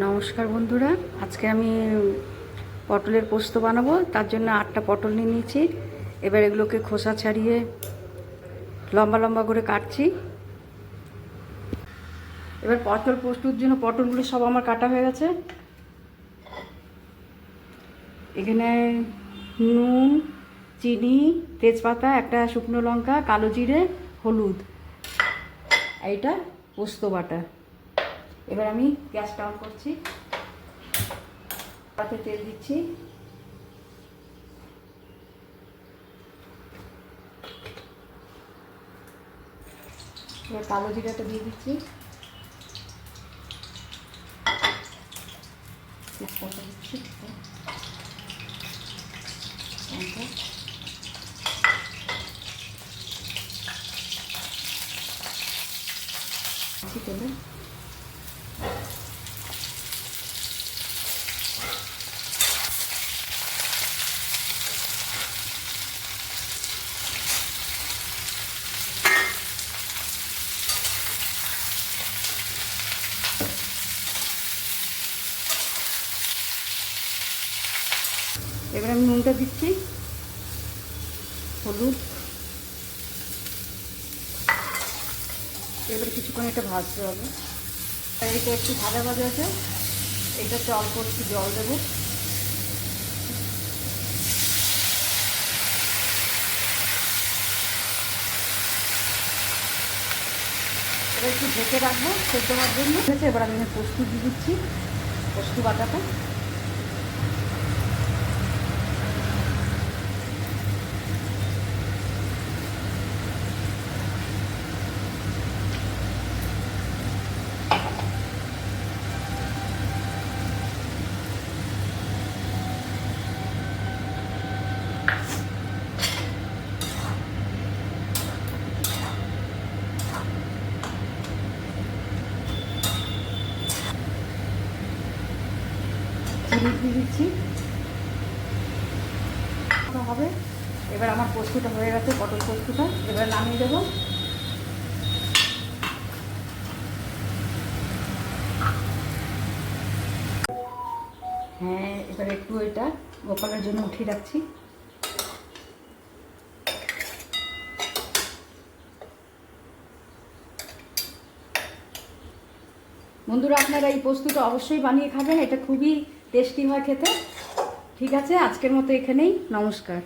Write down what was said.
নমস্কার বন্ধুরা, আজকে আমি পটলের পোস্ত বানাবো। তার জন্য 8টা পটল নিয়ে নিয়েছি। এবার এগুলোকে খোসা ছাড়িয়ে লম্বা লম্বা করে কাটছি। এবার পটল পোস্তর জন্য পটলগুলো সব আমার কাটা হয়ে গেছে। এখানে নুন, চিনি, তেজপাতা, একটা শুকনো লঙ্কা, কালো জিরে, হলুদ, এইটা পোস্ত বাটা। এবার আমি গ্যাসটা অন করছি, তাতে তেল দিচ্ছি। এবার কালো জিরাটা দিয়ে দিচ্ছি, তেজপাতা দিচ্ছি, তেলে এবার আমি নুনটা দিচ্ছি, হলুদ। এবার কিছুক্ষণ এটা ভাজতে হবে। এটা একটু ভাজা ভাজা আছে, এটাতে অল্প একটু জল দেবো। এবার একটু ঢেকে রাখবো সেদ্ধ হওয়ার জন্য। ঠিক আছে, এবার আমি পোস্ত দিয়ে দিচ্ছি, পোস্ত বাটাটা। চিনি দিয়ে দিচ্ছি হবে। এবার আমার পোস্তটা হয়ে গেছে, পটল পোস্তটা। এবার নামিয়ে দেবো। হ্যাঁ, এবার একটু এটা গোপালের জন্য উঠিয়ে রাখছি। বন্ধুরা, আপনারা এই পোস্তটা অবশ্যই বানিয়ে খাবেন, এটা খুবই টেস্টি হয় খেতে। ঠিক আছে, আজকের মতো এখানেই। নমস্কার।